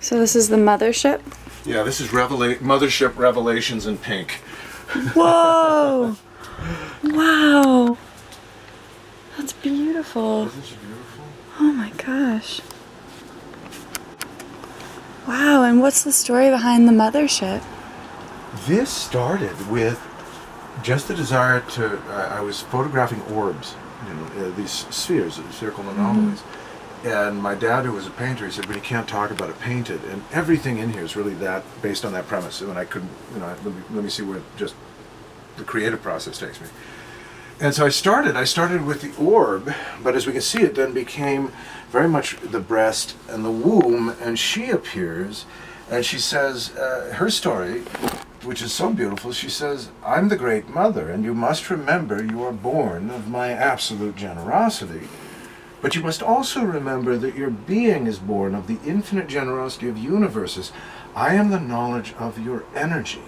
So this is the Mothership? Yeah, this is Mothership Revelations in pink. Whoa! Wow! That's beautiful. Isn't she beautiful? Oh my gosh. Wow, and what's the story behind the Mothership? This started with just the desire to, I was photographing orbs, these spheres, spherical anomalies. And my dad, who was a painter, he said, but you can't talk about it painted. And everything in here is really that, based on that premise. And I couldn't, let me see where just the creative process takes me. And so I started with the orb, but as we can see, it then became very much the breast and the womb, and she appears, and she says, her story, which is so beautiful, she says, I'm the great mother, and you must remember you are born of my absolute generosity. But you must also remember that your being is born of the infinite generosity of universes. I am the knowledge of your energy.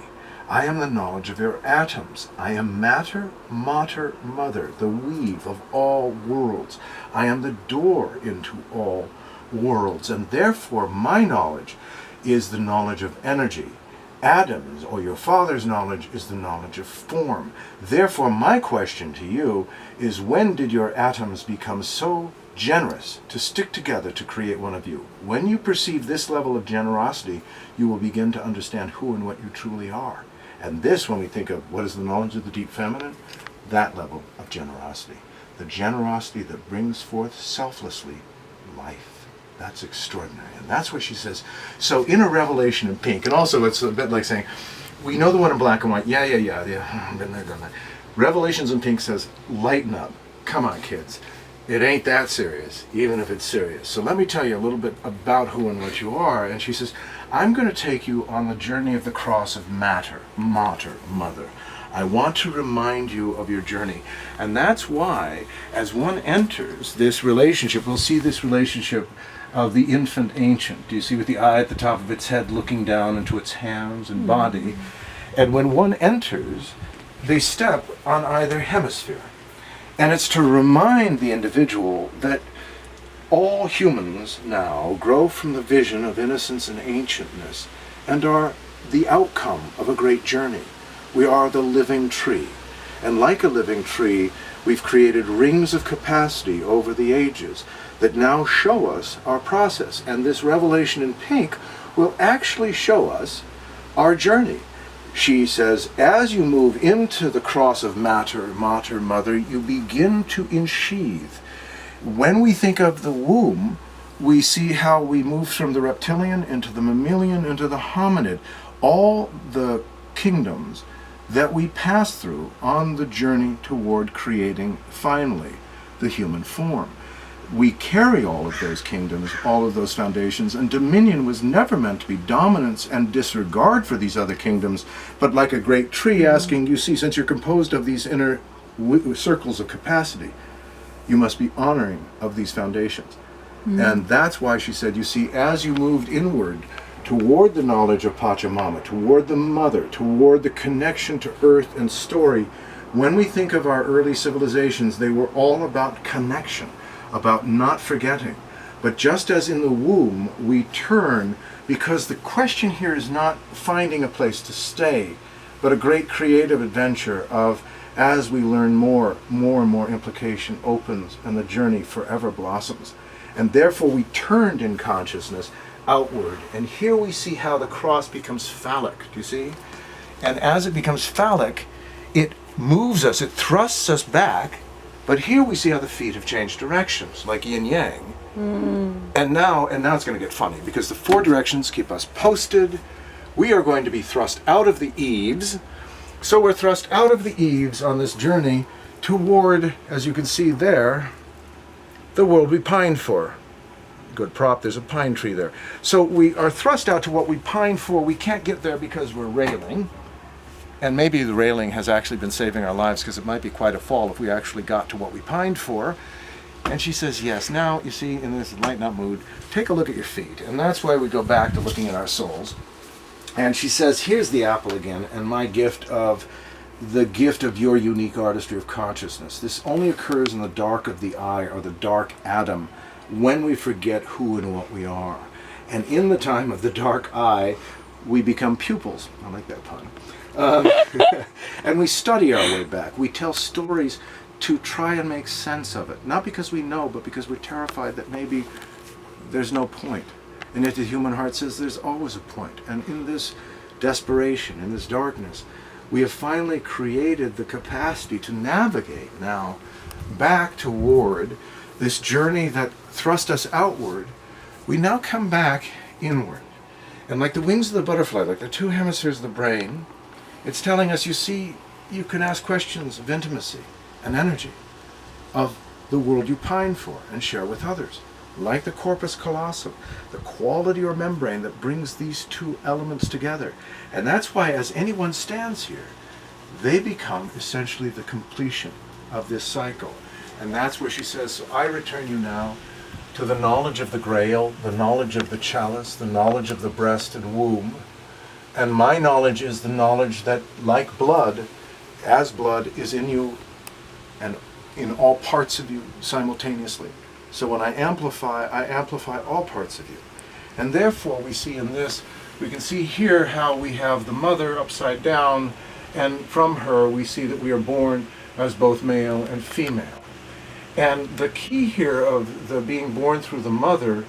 I am the knowledge of your atoms. I am matter, mater, mother, the weave of all worlds. I am the door into all worlds, and therefore my knowledge is the knowledge of energy. Adam's, or your father's knowledge, is the knowledge of form. Therefore my question to you is, when did your atoms become so generous to stick together to create one of you? When you perceive this level of generosity, you will begin to understand who and what you truly are. And this, when we think of what is the knowledge of the deep feminine, that level of generosity. The generosity that brings forth selflessly life. That's extraordinary. And that's what she says. So in a revelation in pink, and also it's a bit like saying, we know the one in black and white. Yeah. Been there, done that. Revelations in pink says, lighten up. Come on, kids. It ain't that serious, even if it's serious. So let me tell you a little bit about who and what you are. And she says, I'm going to take you on the journey of the cross of matter, mater, mother. I want to remind you of your journey. And that's why, as one enters this relationship, we'll see this relationship of the infant ancient. Do you see, with the eye at the top of its head looking down into its hands and body? And when one enters, they step on either hemisphere. And it's to remind the individual that all humans now grow from the vision of innocence and ancientness and are the outcome of a great journey. We are the living tree. And like a living tree, we've created rings of capacity over the ages that now show us our process. And this revelation in pink will actually show us our journey. She says, as you move into the cross of matter, mater, mother, you begin to ensheathe. When we think of the womb, we see how we move from the reptilian into the mammalian into the hominid. All the kingdoms that we pass through on the journey toward creating, finally, the human form. We carry all of those kingdoms, all of those foundations, and dominion was never meant to be dominance and disregard for these other kingdoms, but like a great tree asking, you see, since you're composed of these inner circles of capacity, you must be honoring of these foundations. And that's why she said, you see, as you moved inward toward the knowledge of Pachamama, toward the mother, toward the connection to earth and story, when we think of our early civilizations, they were all about connection, about not forgetting. But just as in the womb, we turn, because the question here is not finding a place to stay, but a great creative adventure of, as we learn more and more implication opens and the journey forever blossoms. And therefore we turned in consciousness outward. And here we see how the cross becomes phallic, do you see? And as it becomes phallic, it moves us, it thrusts us back. But here we see how the feet have changed directions, like yin yang. And now it's going to get funny, because the four directions keep us posted. We are going to be thrust out of the eaves. So we're thrust out of the eaves on this journey toward, as you can see there, the world we pined for. Good prop, there's a pine tree there. So we are thrust out to what we pined for. We can't get there because we're railing. And maybe the railing has actually been saving our lives, because it might be quite a fall if we actually got to what we pined for. And she says, yes, now, you see, in this lighten up mood, take a look at your feet. And that's why we go back to looking at our souls. And she says, here's the apple again, and my gift of your unique artistry of consciousness. This only occurs in the dark of the eye, or the dark atom, when we forget who and what we are. And in the time of the dark eye, we become pupils. I like that pun. And we study our way back. We tell stories to try and make sense of it. Not because we know, but because we're terrified that maybe there's no point. And yet the human heart says there's always a point. And in this desperation, in this darkness, we have finally created the capacity to navigate now back toward this journey that thrust us outward. We now come back inward. And like the wings of the butterfly, like the two hemispheres of the brain, it's telling us, you see, you can ask questions of intimacy and energy of the world you pine for and share with others. Like the corpus callosum, the quality or membrane that brings these two elements together. And that's why as anyone stands here, they become essentially the completion of this cycle. And that's where she says, so I return you now to the knowledge of the grail, the knowledge of the chalice, the knowledge of the breast and womb. And my knowledge is the knowledge that, like blood, as blood is in you and in all parts of you simultaneously. So when I amplify all parts of you. And therefore we see in this, we can see here how we have the mother upside down, and from her we see that we are born as both male and female. And the key here of the being born through the mother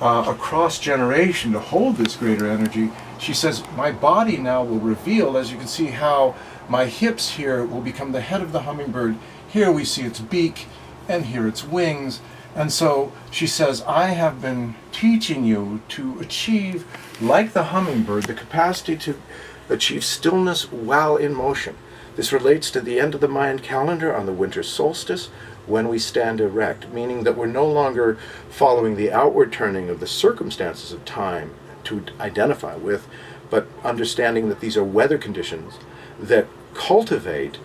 across generation to hold this greater energy, she says, my body now will reveal, as you can see how my hips here will become the head of the hummingbird. Here we see its beak, and here its wings. And so she says, I have been teaching you to achieve, like the hummingbird, the capacity to achieve stillness while in motion. This relates to the end of the Mayan calendar on the winter solstice, when we stand erect, meaning that we're no longer following the outward turning of the circumstances of time to identify with, but understanding that these are weather conditions that cultivate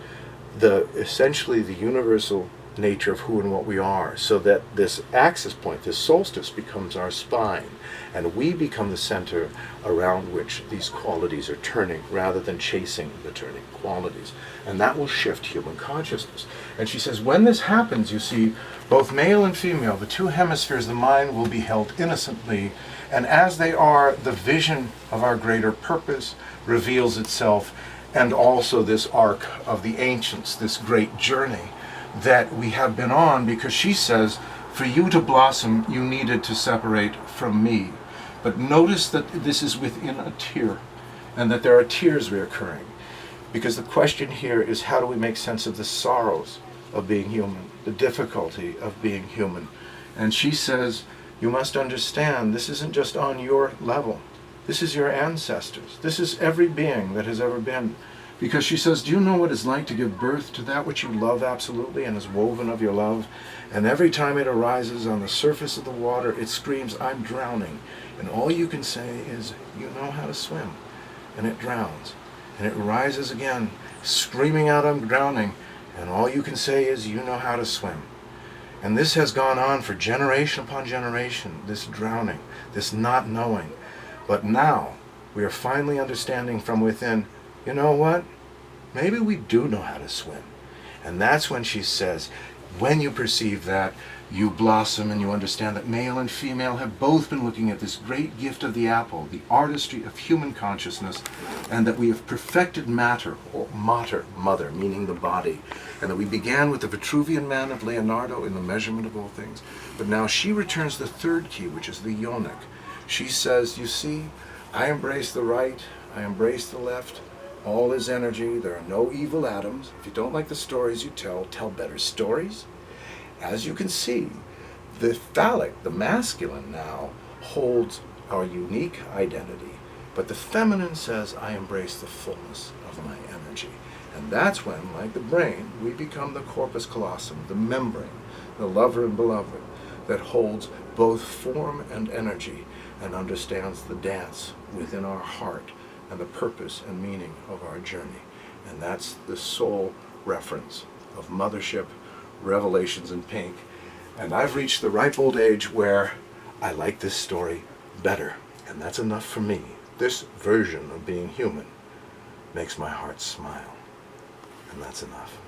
essentially the universal nature of who and what we are, so that this axis point, this solstice, becomes our spine, and we become the center around which these qualities are turning, rather than chasing the turning qualities. And that will shift human consciousness. And she says, when this happens, you see, both male and female, the two hemispheres of the mind will be held innocently, and as they are, the vision of our greater purpose reveals itself, and also this arc of the ancients, this great journey that we have been on, because she says, for you to blossom, you needed to separate from me. But notice that this is within a tear, and that there are tears reoccurring. Because the question here is, how do we make sense of the sorrows of being human, the difficulty of being human? And she says, you must understand, this isn't just on your level. This is your ancestors. This is every being that has ever been. Because she says, do you know what it's like to give birth to that which you love absolutely and is woven of your love? And every time it arises on the surface of the water, it screams, I'm drowning. And all you can say is, you know how to swim. And it drowns. And it rises again, screaming out, I'm drowning. And all you can say is, you know how to swim. And this has gone on for generation upon generation, this drowning, this not knowing. But now, we are finally understanding from within, you know what? Maybe we do know how to swim. And that's when she says, when you perceive that, you blossom and you understand that male and female have both been looking at this great gift of the apple, the artistry of human consciousness, and that we have perfected matter, or mater, mother, meaning the body, and that we began with the Vitruvian man of Leonardo in the measurement of all things. But now she returns the third key, which is the yonic. She says, you see, I embrace the right, I embrace the left, all is energy, there are no evil atoms. If you don't like the stories you tell better stories. As you can see, the phallic, the masculine now, holds our unique identity. But the feminine says, I embrace the fullness of my energy. And that's when, like the brain, we become the corpus callosum, the membrane, the lover and beloved, that holds both form and energy and understands the dance within our heart and the purpose and meaning of our journey. And that's the sole reference of Mothership, Revelations in Pink. And I've reached the ripe old age where I like this story better. And that's enough for me. This version of being human makes my heart smile. And that's enough.